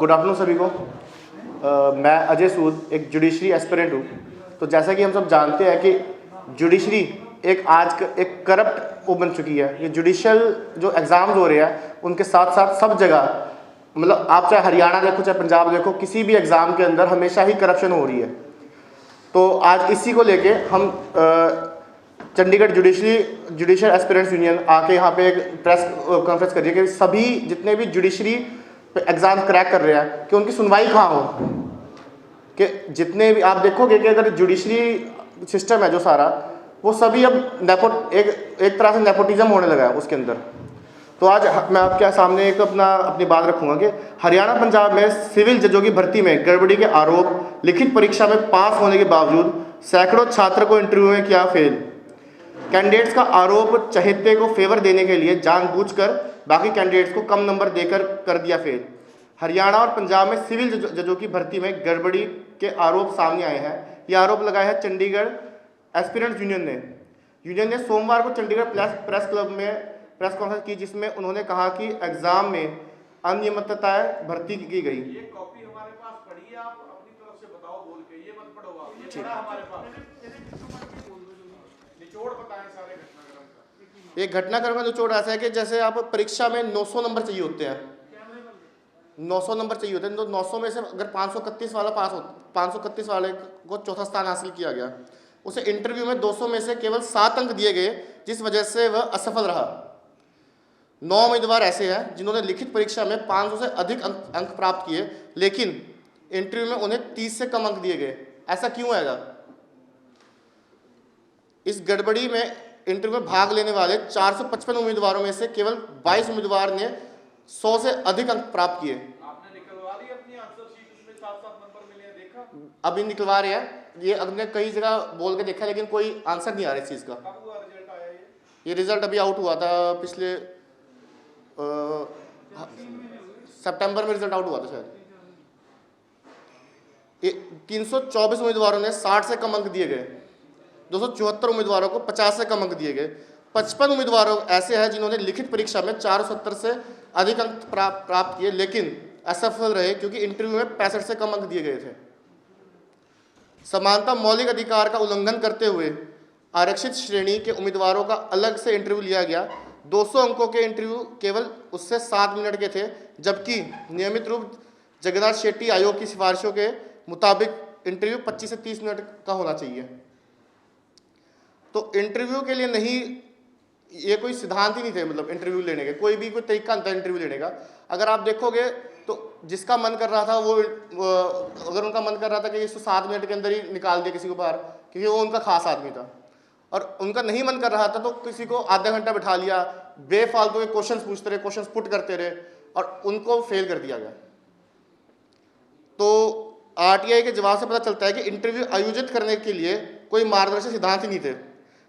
Good afternoon सभी को। मैं अजय सूद एक जुडिशरी एस्पिरेंट हूँ। तो जैसा कि हम सब जानते हैं कि जुडिशरी एक करप्ट वो बन चुकी है। ये जुडिशल जो एग्ज़ाम्स हो रहे हैं उनके साथ साथ सब जगह, मतलब आप चाहे हरियाणा देखो चाहे पंजाब देखो, किसी भी एग्ज़ाम के अंदर हमेशा ही करप्शन हो रही है। तो आज इसी को लेके हम चंडीगढ़ जुडिशल एस्पिरेंट्स यूनियन आके यहाँ पे एक प्रेस कॉन्फ्रेंस कर रही है कि सभी जितने भी जुडिशरी एग्ज़ाम क्रैक कर रहे हैं कि उनकी सुनवाई कहाँ हो। कि जितने भी आप देखोगे कि अगर जुडिशरी सिस्टम है जो सारा, वो सभी अब एक तरह से नेपोटिज्म होने लगा है उसके अंदर। तो आज मैं आपके सामने अपनी बात रखूंगा कि हरियाणा पंजाब में सिविल जजों की भर्ती में गड़बड़ी के आरोप, लिखित परीक्षा में पास होने के बावजूद सैकड़ों छात्र को इंटरव्यू में किया फेल। कैंडिडेट्स का आरोप चहेते को फेवर देने के लिए जानबूझकर बाकी कैंडिडेट्स को कम नंबर देकर कर दिया फेल। हरियाणा और पंजाब में सिविल जजों की भर्ती में गड़बड़ी के आरोप सामने आए हैं। ये आरोप लगाए हैं चंडीगढ़ एस्पिरेंट्स यूनियन ने सोमवार को चंडीगढ़ प्रेस क्लब में प्रेस कॉन्फ्रेंस की, जिसमें उन्होंने कहा कि एग्जाम में अनियमितताएं भर्ती की गई। ये कॉपी हमारे पास पड़ी है, आप अपनी तरफ से बताओ बोल के, ये मत पढ़ो आप, ये पढ़ा हमारे पास, निचोड़ बताएं सारे घटनाक्रम का। एक घटनाक्रम का निचोड़ ऐसा है कि जैसे आप परीक्षा में 900 नंबर चाहिए होते हैं, 900 नंबर चाहिए होते हैं, तो 900 में से अगर 531 वाला 531 वाले को चौथा स्थान हासिल किया गया, उसे इंटरव्यू में 200 में से केवल 7 अंक दिए गए, जिस वजह से वह असफल रहा। 9 उम्मीदवार ऐसे हैं जिन्होंने लिखित परीक्षा में 500 से अधिक अंक प्राप्त किए, लेकिन इंटरव्यू में उन्हें 30 से कम अंक दिए गए। ऐसा क्यों आएगा? इस गड़बड़ी में इंटरव्यू में भाग लेने वाले 455 उम्मीदवारों में से केवल 22 उम्मीदवार ने 100 से अधिक अंक प्राप्त किए। आपने निकलवा ली अपनी आंसर शीट, उसमें 7-7 नंबर मिले हैं, देखा? अभी निकलवा रहे हैं, ये हमने कई जगह बोल के देखा, लेकिन कोई आंसर नहीं आ रहा इस चीज़ का। कब हुआ रिजल्ट आया ये रिजल्ट अभी आउट हुआ था, पिछले सितंबर में रिजल्ट आउट हुआ था शायद। 324 उम्मीदवारों ने 60 से कम अंक दिए गए, 274 उम्मीदवारों को 50 से कम अंक दिए गए। 55 उम्मीदवारों ऐसे हैं जिन्होंने लिखित परीक्षा में 470 से अधिक अंक प्राप्त किए, लेकिन असफल रहे क्योंकि इंटरव्यू में 65 से कम अंक दिए गए थे। समानता मौलिक अधिकार का उल्लंघन करते हुए आरक्षित श्रेणी के उम्मीदवारों का अलग से इंटरव्यू लिया गया। 200 अंकों के इंटरव्यू केवल उससे 7 मिनट के थे, जबकि नियमित रूप जगन्नाथ शेट्टी आयोग की सिफारिशों के मुताबिक इंटरव्यू 25 से 30 मिनट का होना चाहिए। तो इंटरव्यू के लिए नहीं, ये कोई सिद्धांत ही नहीं थे, मतलब इंटरव्यू लेने के कोई तरीका नहीं था इंटरव्यू लेने का। अगर आप देखोगे तो जिसका मन कर रहा था वो अगर उनका मन कर रहा था कि इसको 7 मिनट के अंदर ही निकाल दिया किसी को बाहर, क्योंकि वो उनका खास आदमी था, और उनका नहीं मन कर रहा था तो किसी को आधा घंटा बिठा लिया, बेफालतू के क्वेश्चन पूछते रहे, क्वेश्चन पुट करते रहे, और उनको फेल कर दिया गया। तो आरटीआई के जवाब से पता चलता है कि इंटरव्यू आयोजित करने के लिए कोई मार्गदर्शक सिद्धांत ही नहीं थे,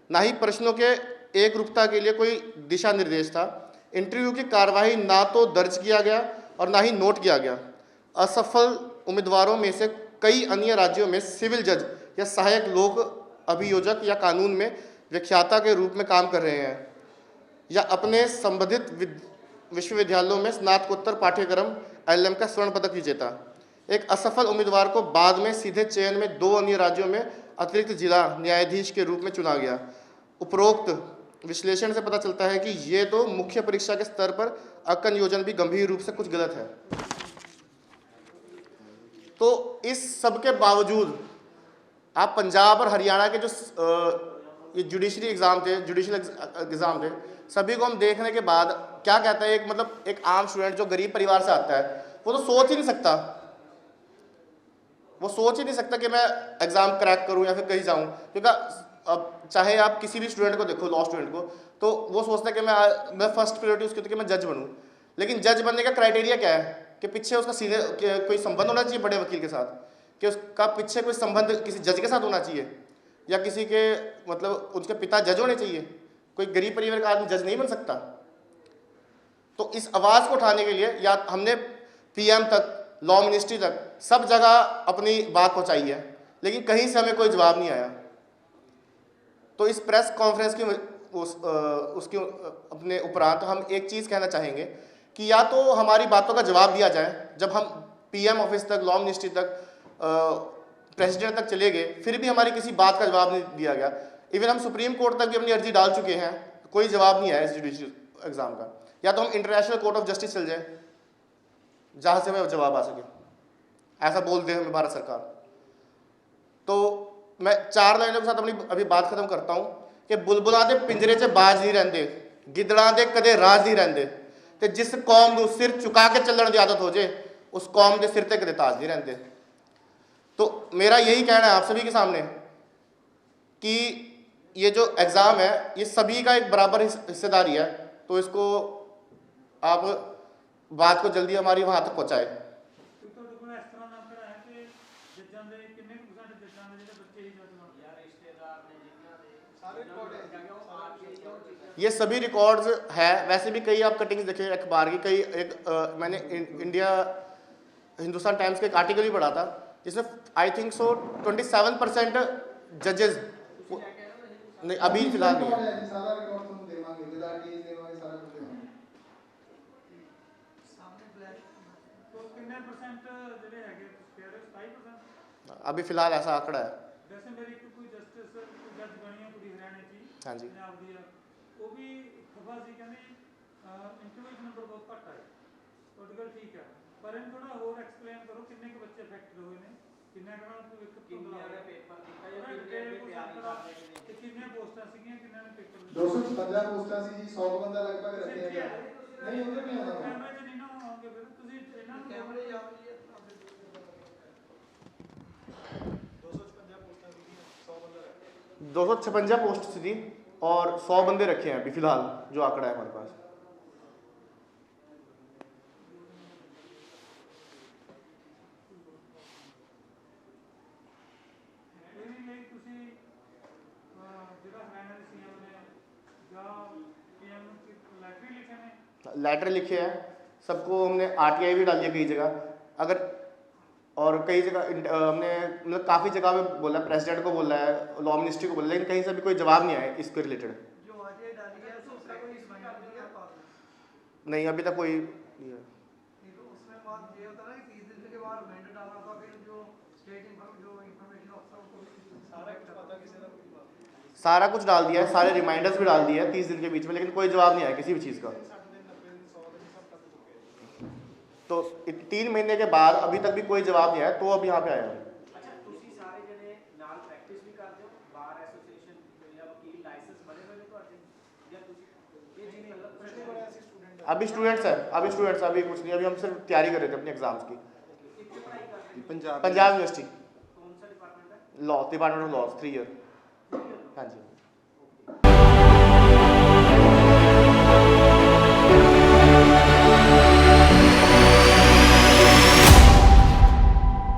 ना ही प्रश्नों के एक रूपता के लिए कोई दिशा निर्देश था। इंटरव्यू की कार्यवाही ना तो दर्ज किया गया और ना ही नोट किया गया। असफल उम्मीदवारों में से कई अन्य राज्यों में सिविल जज या सहायक लोक अभियोजक या कानून में व्याख्याता के रूप में काम कर रहे हैं, या अपने संबंधित विश्वविद्यालयों में स्नातकोत्तर पाठ्यक्रम एलएम का स्वर्ण पदक विजेता। एक असफल उम्मीदवार को बाद में सीधे चयन में 2 अन्य राज्यों में अतिरिक्त जिला न्यायाधीश के रूप में चुना गया। उपरोक्त विश्लेषण से पता चलता है कि ये तो मुख्य परीक्षा के स्तर पर अंक नियोजन भी गंभीर रूप से कुछ गलत है। तो इस सब के बावजूद आप पंजाब और हरियाणा के जो ये जुडिशरी एग्जाम थे, जुडिशल एग्जाम थे, सभी को हम देखने के बाद क्या कहता है, एक आम स्टूडेंट जो गरीब परिवार से आता है, वो तो सोच ही नहीं सकता कि मैं एग्जाम क्रैक करूं या फिर कहीं जाऊं। क्योंकि अब चाहे आप किसी भी स्टूडेंट को देखो, लॉ स्टूडेंट को, तो वो सोचता है कि मैं फर्स्ट प्रायोरिटी उसकी होती है कि मैं जज बनूं। लेकिन जज बनने का क्राइटेरिया क्या है कि पीछे उसका सीधे कोई संबंध होना चाहिए बड़े वकील के साथ, कि उसका पीछे कोई संबंध किसी जज के साथ होना चाहिए, या किसी के मतलब उसके पिता जज होने चाहिए। कोई गरीब परिवार का आदमी जज नहीं बन सकता। तो इस आवाज़ को उठाने के लिए या हमने पीएम तक, लॉ मिनिस्ट्री तक, सब जगह अपनी बात पहुंचाई है, लेकिन कहीं से हमें कोई जवाब नहीं आया। तो इस प्रेस कॉन्फ्रेंस की उसके अपने उपरांत हम एक चीज़ कहना चाहेंगे कि या तो हमारी बातों का जवाब दिया जाए जब हम PM ऑफिस तक, लॉ मिनिस्ट्री तक, प्रेसिडेंट तक चले गए, फिर भी हमारी किसी बात का जवाब नहीं दिया गया। इवन हम सुप्रीम कोर्ट तक भी अपनी अर्जी डाल चुके हैं, कोई जवाब नहीं आया इस जुडिशरी एग्ज़ाम का। या तो हम इंटरनेशनल कोर्ट ऑफ जस्टिस चल जाए जहाँ से हमें जवाब आ सके, ऐसा बोल दे हमें भारत सरकार। तो मैं 4 लाइनों के साथ अपनी अभी बात खत्म करता हूँ कि बुलबुलां दे पिंजरे 'ਚ बाज नहीं रहते, गिदड़ां दे कदे राज नहीं रहते, तो जिस कौम को सिर चुका के चलने की आदत हो जाए उस कौम के सिर ते कदे ताज नहीं रहते। तो मेरा यही कहना है आप सभी के सामने कि ये जो एग्ज़ाम है ये सभी का एक बराबर हिस्सेदारी है, तो इसको आप बात को जल्दी हमारी वहाँ तक पहुँचाए। ये सभी रिकॉर्ड्स है। वैसे भी कई आप कटिंग्स देखें अखबार की, कई मैंने हिंदुस्तान टाइम्स का एक आर्टिकल भी पढ़ा था जिसमें आई थिंक सो 27% जजेस नहीं, अभी फिलहाल नहीं है। अभी फिलहाल ऐसा आंकड़ा है। हाँ जी, पोस्टां सी जी, 100 बंदा लगभग रखे गया नहीं उधर नहीं होना 256 पोस्ट थी और 100 बंदे रखे हैं अभी फिलहाल, जो आंकड़ा है हमारे पास। लेटर लिखे हैं सबको, हमने RTI भी डाली है कई जगह, अगर और कई जगह हमने मतलब काफ़ी जगह पे बोला, प्रेसिडेंट को बोला है, लॉ मिनिस्ट्री को बोला, लेकिन कहीं से भी कोई जवाब नहीं आया इसके रिलेटेड। नहीं, अभी तक कोई नहीं है। सारा कुछ डाल दिया है, सारे रिमाइंडर्स भी डाल दिए हैं 30 दिन के बीच में, लेकिन कोई जवाब नहीं आया किसी भी चीज़ का। तो 3 महीने के बाद अभी तक भी कोई जवाब नहीं आया, तो अब यहाँ पे आया हूँ। अभी स्टूडेंट्स हैं, अभी कुछ नहीं, अभी हम सिर्फ तैयारी कर रहे थे अपने एग्जाम्स की। Punjab university, law department of law, 3 year. हाँ जी।